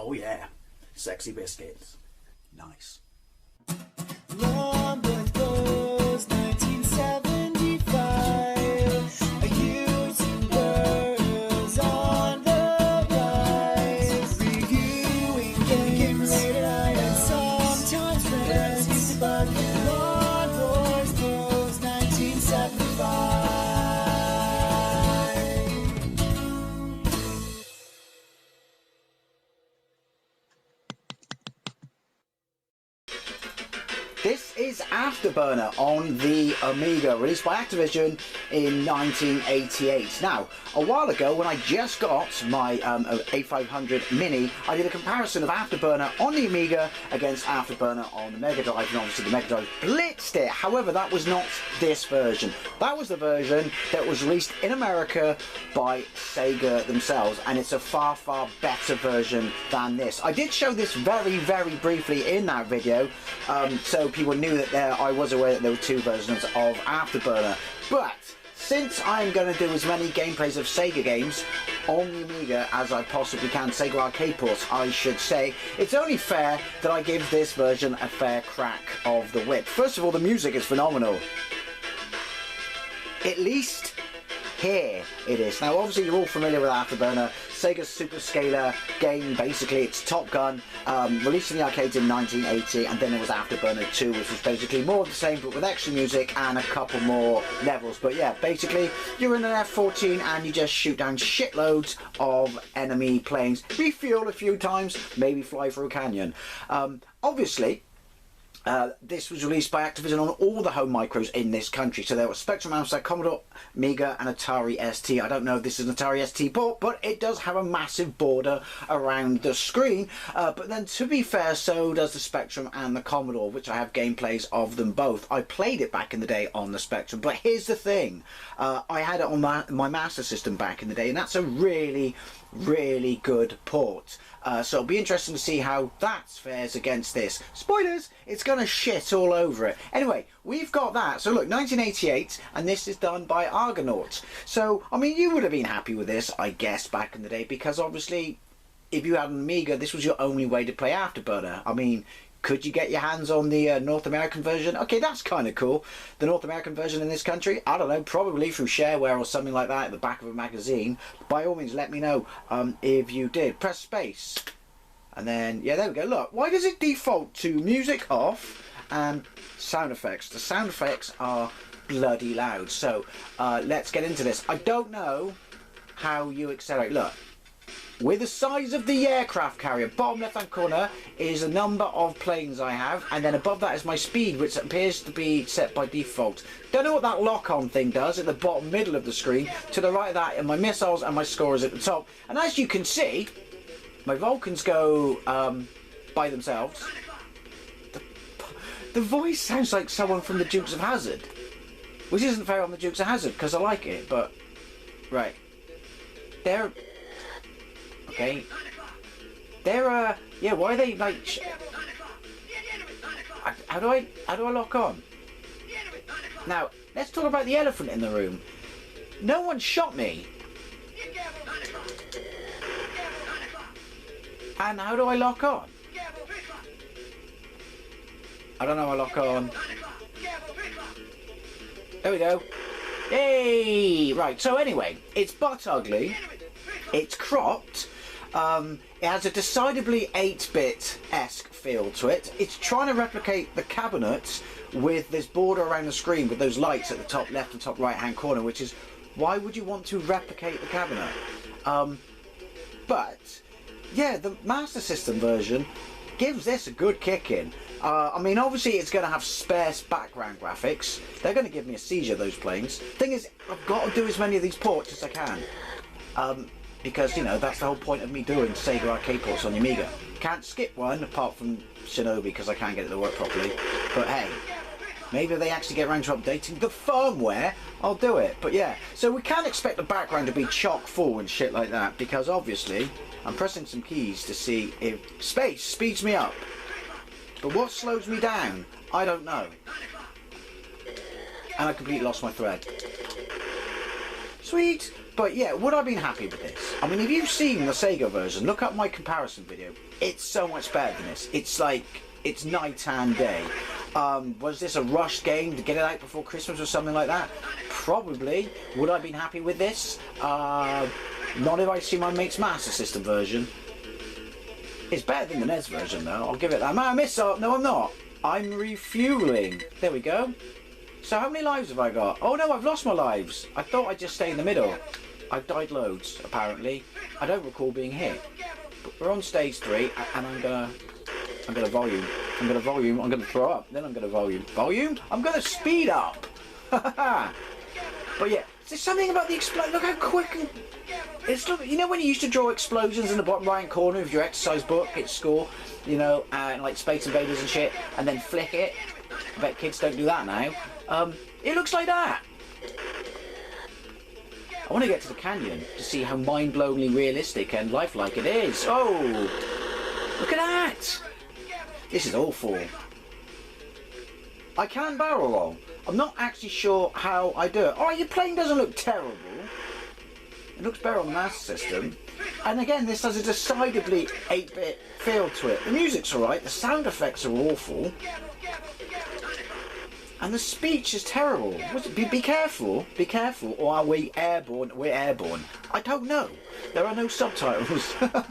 Oh yeah, sexy biscuits. Nice. Long was 1975. A YouTuber's on the rise. Reviewing games late at night and sometimes friends. But Long Boys Bros 1975. This is Afterburner on the Amiga, released by Activision in 1988. Now, a while ago, when I just got my A500 Mini, I did a comparison of Afterburner on the Amiga against Afterburner on the Mega Drive, and obviously the Mega Drive blitzed it. However, that was not this version. That was the version that was released in America by Sega themselves, and it's a far, far better version than this. I did show this very, very briefly in that video, so people knew that I was aware that there were two versions of Afterburner. But since I'm going to do as many gameplays of Sega games on the Amiga as I possibly can, Sega arcade ports I should say, it's only fair that I give this version a fair crack of the whip. First of all, the music is phenomenal. At least here it is. Now obviously you're all familiar with Afterburner, Sega's Super Scaler game. Basically it's Top Gun, released in the arcades in 1980, and then there was Afterburner 2, which was basically more of the same but with extra music and a couple more levels. But yeah, basically you're in an F-14 and you just shoot down shitloads of enemy planes, refuel a few times, maybe fly through a canyon. Obviously this was released by Activision on all the home micros in this country. So there was Spectrum, Amstrad, Commodore, Amiga and Atari ST. I don't know if this is an Atari ST port, but it does have a massive border around the screen. But then to be fair, so does the Spectrum and the Commodore, which I have gameplays of them both. I played it back in the day on the Spectrum, but here's the thing. I had it on my Master System back in the day, and that's a really, really good port. So it'll be interesting to see how that fares against this. Spoilers, it's gonna shit all over it. Anyway, we've got that. So look, 1988, and this is done by Argonaut. So, I mean, you would have been happy with this, I guess, back in the day, because obviously, if you had an Amiga, this was your only way to play Afterburner. I mean, could you get your hands on the North American version? Okay, that's kind of cool. The North American version in this country, I don't know, probably through shareware or something like that at the back of a magazine. By all means, let me know if you did. Press space. And then, yeah, there we go. Look, why does it default to music off and sound effects? The sound effects are bloody loud. So, let's get into this. I don't know how you accelerate. Look. With the size of the aircraft carrier, bottom left hand corner is the number of planes I have, and then above that is my speed, which appears to be set by default. Don't know what that lock-on thing does at the bottom middle of the screen. To the right of that are my missiles and my scores at the top. And as you can see, my Vulcans go by themselves. The voice sounds like someone from the Dukes of Hazzard, which isn't fair on the Dukes of Hazzard because I like it, but right. They're okay. They're yeah. Why are they like? How do I lock on? Now let's talk about the elephant in the room. No one shot me. And how do I lock on? I don't know how I lock on. There we go. Yay! Right. So anyway, it's butt ugly. It's cropped. It has a decidedly 8-bit-esque feel to it. It's trying to replicate the cabinet with this border around the screen with those lights at the top left and top right hand corner, which is, why would you want to replicate the cabinet? But yeah, the Master System version gives this a good kick in. I mean, obviously it's going to have sparse background graphics. They're going to give me a seizure, those planes. Thing is, I've got to do as many of these ports as I can. Because, you know, that's the whole point of me doing Sega arcade ports on the Amiga. Can't skip one, apart from Shinobi, because I can't get it to work properly. But hey, maybe if they actually get around to updating the firmware, I'll do it. But yeah, so we can't expect the background to be chock full and shit like that, because obviously I'm pressing some keys to see if space speeds me up. But what slows me down, I don't know. And I completely lost my thread. Sweet! But yeah, would I have been happy with this? I mean, if you've seen the Sega version, look up my comparison video. It's so much better than this. It's like, it's night and day. Was this a rushed game to get it out before Christmas or something like that? Probably. Would I have been happy with this? Not if I see my mate's Master System version. It's better than the NES version though, I'll give it that. Man, missile! No, I'm not. I'm refueling. There we go. So how many lives have I got? Oh no, I've lost my lives. I thought I'd just stay in the middle. I've died loads, apparently. I don't recall being hit. But we're on stage 3, and I'm gonna volume. I'm gonna throw up. Then I'm gonna volume. Volume? I'm gonna speed up. But yeah, there's something about the explosion. Look how quick. It's, you know when you used to draw explosions in the bottom right corner of your exercise book at school, you know, like Space Invaders and shit, and then flick it. I bet kids don't do that now. It looks like that. I want to get to the canyon to see how mind-blowingly realistic and lifelike it is. Oh, look at that. This is awful. I can barrel roll. I'm not actually sure how I do it. Oh, your plane doesn't look terrible. It looks better on the Master System. And again, this has a decidedly 8-bit feel to it. The music's alright, the sound effects are awful. And the speech is terrible. Be careful, or are we airborne? We're airborne. I don't know. There are no subtitles. I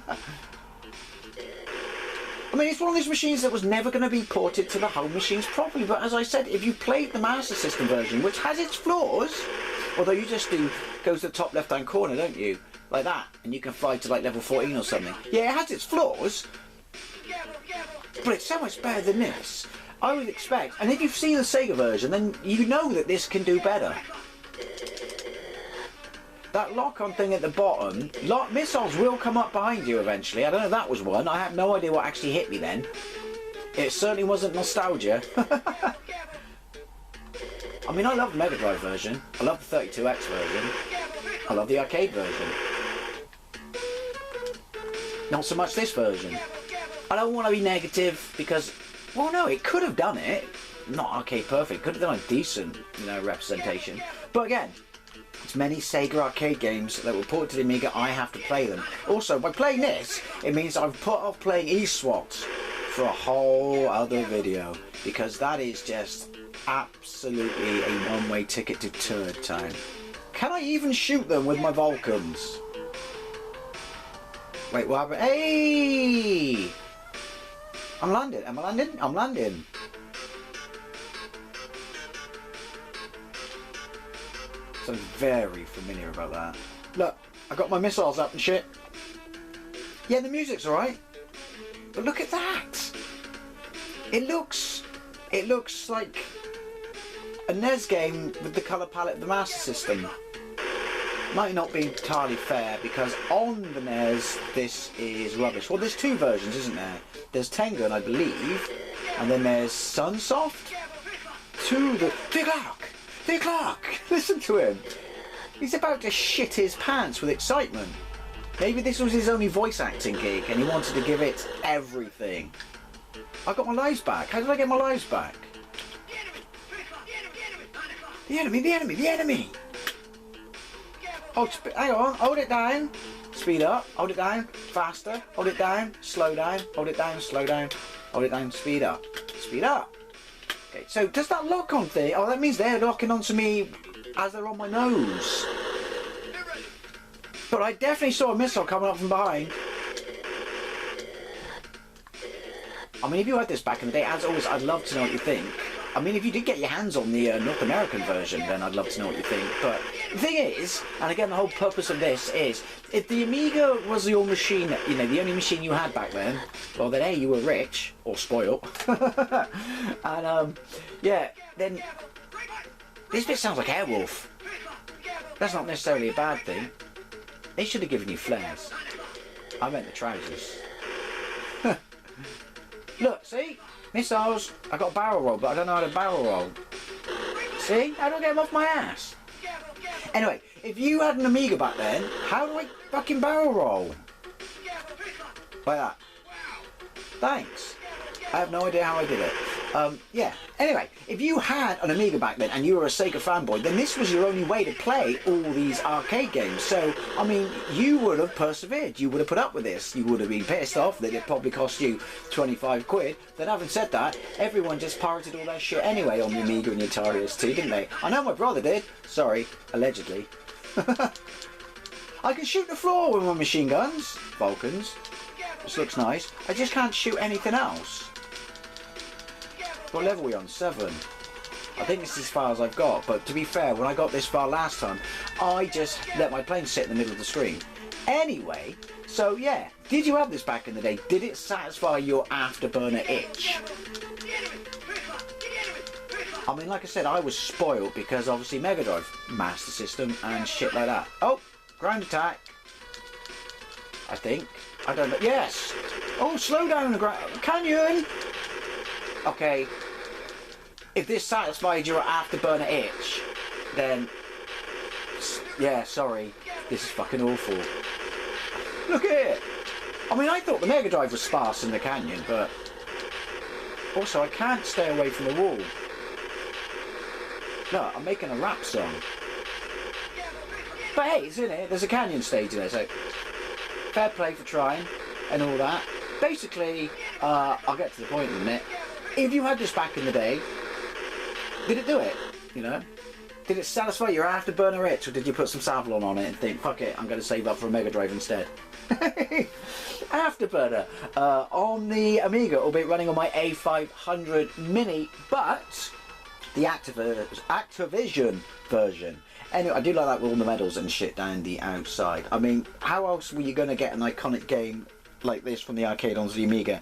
mean, it's one of these machines that was never going to be ported to the home machines properly. But as I said, if you played the Master System version, which has its flaws, although you just go to the top left-hand corner, don't you? Like that, and you can fly to like level 14 or something. Yeah, it has its flaws, but it's so much better than this. I would expect, and if you've seen the Sega version, then you know that this can do better. That lock-on thing at the bottom, missiles will come up behind you eventually. I don't know if that was one. I have no idea what actually hit me then. It certainly wasn't nostalgia. I mean, I love the Mega Drive version. I love the 32X version. I love the arcade version. Not so much this version. I don't want to be negative because, well, no, it could have done it. Not arcade perfect. Could have done a decent, you know, representation. But again, it's many Sega arcade games that were ported to the Amiga. I have to play them. Also, by playing this, it means I've put off playing eSWAT for a whole other video because that is just absolutely a one-way ticket to turd town. Can I even shoot them with my Vulcans? Wait, what happened? Hey! I'm landing. Am I landing? I'm landing. Something very familiar about that. Look, I got my missiles up and shit. Yeah, the music's alright. But look at that! It looks like a NES game with the colour palette of the Master System. Might not be entirely fair because on the NES this is rubbish. Well, there's two versions, isn't there? There's Tengen, I believe, and then there's Sunsoft. Vic Clark! Listen to him. He's about to shit his pants with excitement. Maybe this was his only voice acting gig and he wanted to give it everything. I got my lives back. How did I get my lives back? The enemy, the enemy, the enemy! Oh, hang on, hold it down. Speed up, hold it down, faster, hold it down, slow down, hold it down, slow down, hold it down, speed up. Speed up. Okay, so does that lock on thing? Oh, that means they're locking onto me as they're on my nose. But I definitely saw a missile coming up from behind. I mean, if you had this back in the day, as always, I'd love to know what you think. I mean, if you did get your hands on the North American version, then I'd love to know what you think. But the thing is, and again, the whole purpose of this is, if the Amiga was your machine, you know, the only machine you had back then, well, then A, you were rich, or spoiled. And, yeah, then this bit sounds like Airwolf. That's not necessarily a bad thing. They should have given you flares. I meant the trousers. Look, see? Missiles. I got a barrel roll, but I don't know how to barrel roll. See? How do I get them off my ass? Anyway, if you had an Amiga back then, how do I fucking barrel roll? Like that. Thanks. I have no idea how I did it. Yeah. Anyway, if you had an Amiga back then and you were a Sega fanboy, then this was your only way to play all these arcade games. So, I mean, you would have persevered. You would have put up with this. You would have been pissed off that it probably cost you 25 quid. Then having said that, everyone just pirated all that shit anyway on the Amiga and the Atari ST, didn't they? I know my brother did. Sorry, allegedly. I can shoot the floor with my machine guns, Vulcans. This looks nice. I just can't shoot anything else. What level are we on? 7. I think this is as far as I've got, but to be fair, when I got this far last time, I just let my plane sit in the middle of the screen. Anyway, so yeah, did you have this back in the day? Did it satisfy your afterburner itch? I mean, like I said, I was spoiled because obviously Mega Drive, Master System and shit like that. Oh, ground attack. I think. I don't know. Yes. Oh, slow down the ground. Canyon. Okay. If this satisfied your afterburner itch, then yeah, sorry. This is fucking awful. Look at it. I mean, I thought the Mega Drive was sparse in the canyon, but also I can't stay away from the wall. No, I'm making a rap song. But hey, it's in it. There's a canyon stage in there, so fair play for trying and all that. Basically, I'll get to the point in a minute. If you had this back in the day, did it do it? You know? Did it satisfy your afterburner itch, or did you put some Savlon on it and think, fuck it, I'm going to save up for a Mega Drive instead? Afterburner on the Amiga, albeit running on my A500 Mini, but the Activision version. Anyway, I do like that with all the medals and shit down the outside. I mean, how else were you going to get an iconic game like this from the arcade onto the Amiga?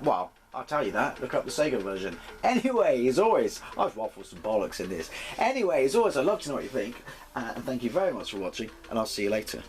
Well, I'll tell you that. Look up the Sega version. Anyway, as always, I've waffled some bollocks in this. Anyway, as always, I'd love to know what you think. And thank you very much for watching, and I'll see you later.